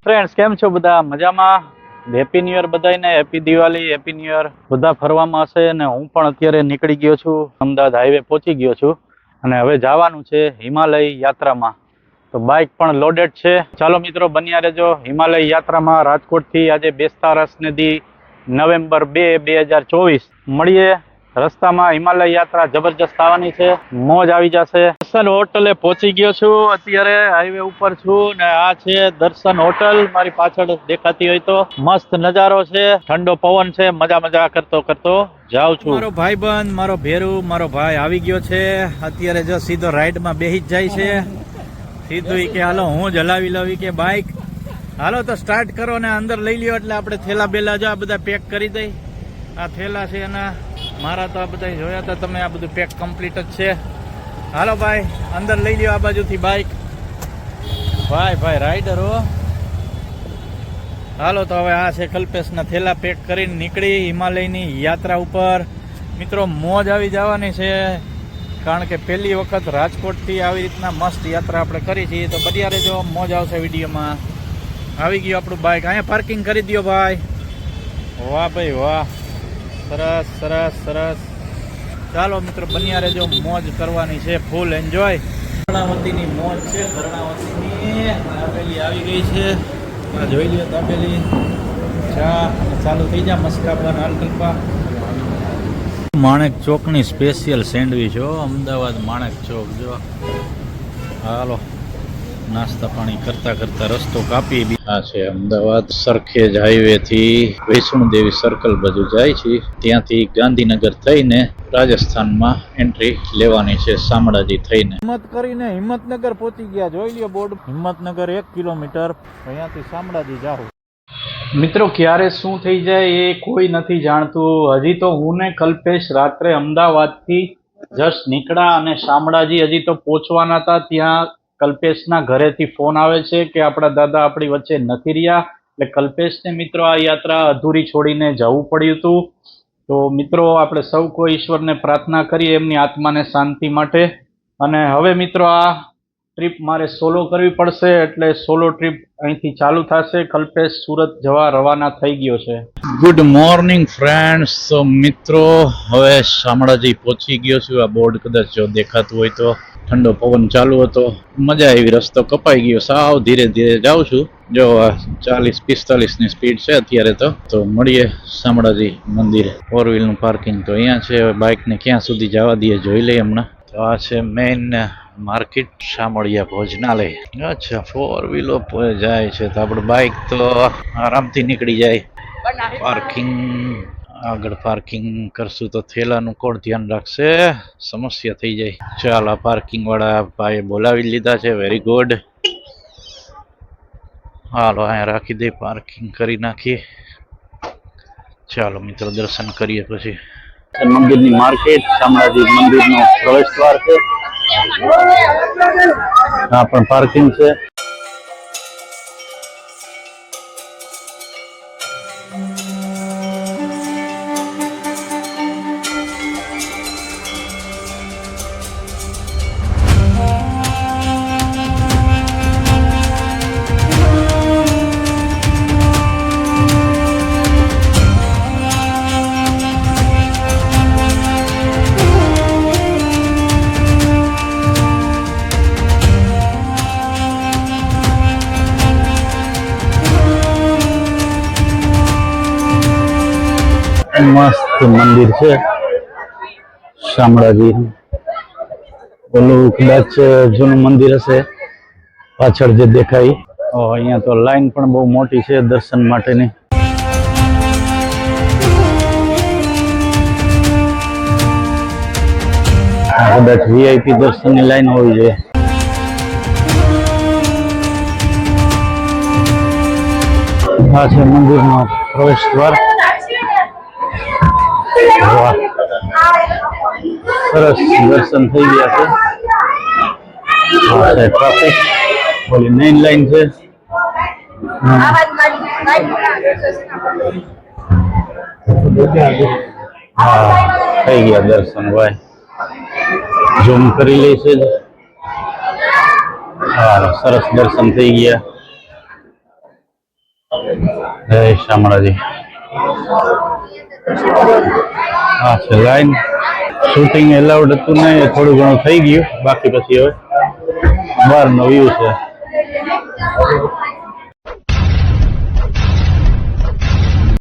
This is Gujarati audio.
ફ્રેન્ડ્સ, કેમ છો બધા? મજામાં? હેપી ન્યુ યર બધાને. Happy Diwali, happy new year. બધા ફરવામાં હશે અને હું પણ અત્યારે નીકળી ગયો છું. અમદાવાદ હાઈવે પહોંચી ગયો છું અને હવે જવાનું છે હિમાલય યાત્રામાં. તો બાઇક પણ લોડેડ છે. ચાલો મિત્રો, બન્યા રહેજો હિમાલય યાત્રામાં. રાજકોટથી આજે બેસતા રસને દી નવેમ્બર 2, 2024 મળીએ. રસ્તામાં હિમાલય યાત્રા જબરજસ્ત આવવાની છે. મોજ આવી જશે. દર્શન હોટલે પહોંચી ગયો છું. અત્યારે હાઈવે ઉપર છું ને આ છે દર્શન હોટલ. મારી પાછળ દેખાતી હોય તો મસ્ત નજારો છે, ઠંડો પવન છે. મજા કરતો જાઉં છું. મારો ભાઈબંધ, મારો ભેરુ, મારો ભાઈ આવી ગયો છે. અત્યારે જો સીધો રાઈડમાં બેસી જ જાય છે. સીધું કે હાલો હું જ હલાવી લઉં કે બાઇક. હાલો તો સ્ટાર્ટ કરો ને અંદર લઈ લ્યો. એટલે આપણે થેલા બેલા જો આ બધા પેક કરી દઈ. આ થેલા છે એના મારા તો આ બધા જોયા હતા તમે. આ બધું પેક કમ્પ્લીટ જ છે. હાલો ભાઈ, અંદર લઈ લ્યો આ બાજુથી બાઇક. ભાઈ રાઈડર હો. હાલો તો હવે આ છે કલ્પેશના થેલા પેક કરીને નીકળી હિમાલયની યાત્રા ઉપર. મિત્રો, મોજ આવી જવાની છે. કારણ કે પહેલી વખત રાજકોટથી આવી રીતના મસ્ત યાત્રા આપણે કરી છીએ. તો બન્યા રહેજો, મોજ આવશે વિડીયોમાં. આવી ગયું આપણું બાઇક. અહીંયા પાર્કિંગ કરી દો ભાઈ. વાહ ભાઈ વાહ, સરસ. ચાલો મિત્રો, બન્યા રહેજો, મોજ કરવાની છે, ફૂલ એન્જોય. કર્ણાવતીની મોજ છે. કર્ણાવતીની દાબેલી આવી ગઈ છે. આ જોઈ લ્યો દાબેલી. ચા ચાલુ થઈ જા. મસ્કાબન, હાલકલ્પા. માણેક ચોકની સ્પેશિયલ સેન્ડવિચ હો. અમદાવાદ માણેક ચોક જો. હાલો, નાસ્તા પાણી કરતા રસ્તો કાપી. આ છે અમદાવાદ સરખેજ હાઈવે થી વૈષ્ણોદેવી સર્કલ બાજુ જાય છે. ત્યાંથી ગાંધીનગર થઈને રાજસ્થાનમાં એન્ટ્રી લેવાની છે શામળાજી થઈને. હિંમત કરીને હિંમતનગર પહોંચી ગયા. જોઈ લ્યો બોર્ડ. હિંમતનગર 1 કિલોમીટર. અહીંયાથી શામળાજી જાવ. મિત્રો, ક્યારે શું થઈ જાય એ કોઈ નથી જાણતું. હજી તો હું ને કલ્પેશ રાત્રે અમદાવાદથી જસ્ટ નીકળ્યા અને શામળાજી હજી તો પહોંચવાના હતા. ત્યાં કલ્પેશના ઘરેથી ફોન આવે છે કે આપણા દાદા આપણી વચ્ચે નથી રહ્યા. એટલે કલ્પેશને મિત્રો આ યાત્રા અધૂરી છોડીને જવું પડ્યું હતું. તો મિત્રો, આપણે સૌ કોઈ ઈશ્વરને પ્રાર્થના કરીએ એમની આત્માને શાંતિ માટે. અને હવે મિત્રો, આ ટ્રીપ મારે સોલો કરવી પડશે. એટલે સોલો ટ્રીપ અહીંથી ચાલુ થશે. કલ્પેશ સુરત જવા રવાના થઈ ગયો છે. Good morning friends. તો મિત્રો, હવે શામળાજી પહોંચી ગયો છું. આ બોર્ડ કદાચ જો દેખાતું હોય તો. ઠંડો પવન ચાલુ હતો, મજા આવી. રસ્તો કપાઈ ગયો. સાવ ધીરે જાઉં છું. જો 40-45 ની સ્પીડ છે અત્યારે. તો મળીએ શામળાજી મંદિરે. 4 વ્હીલનું પાર્કિંગ તો અહીંયા છે. હવે બાઇકને ક્યાં સુધી જવા દઈએ જોઈ લઈએ હમણાં. તો આ છે મેઇન માર્કેટ, શામળિયા ભોજનાલય. અચ્છા, 4 વ્હીલો જાય છે તો આપણે બાઇક તો આરામથી નીકળી જાય. પાર્કિંગ આગળ પાર્કિંગ કરશું તો થેલાનું કોણ ધ્યાન રાખશે? સમસ્યા થઈ જાય. ચાલ, આ પાર્કિંગ વાળા ભાઈએ બોલાવી લીધા છે. Very good. હાલો, અહીંયા રાખી દે. પાર્કિંગ કરી નાખીએ. ચાલો મિત્રો, દર્શન કરીએ પછી. મંદિરની માર્કેટ, શામળાજી મંદિરનો પ્રવેશ દ્વાર છે. આ પણ પાર્કિંગ છે. મસ્ત મંદિર છે શામળાજી. ઓલું કદાચ જૂનું મંદિર હશે પાછળ જે દેખાય. અહીંયા તો લાઈન પણ બહુ મોટી છે દર્શન માટેની. કદાચ વીઆઈપી દર્શનની લાઈન હોવી જોઈએ. આ છે મંદિરનો પ્રવેશ દ્વાર. સરસ દર્શન થઈ ગયા છે. ટ્રાફિક ઓલી મેઇન લાઈન છે. થઈ ગયા દર્શન ભાઈ. ઝૂમ કરી લઈશે. હા, સરસ દર્શન થઈ ગયા. જય શામળાજી. હા છે લાઈન. શૂટિંગ એલાઉડ હતું ને એ થોડું ઘણું થઈ ગયું, બાકી પછી હવે બહારનો વ્યૂ છે.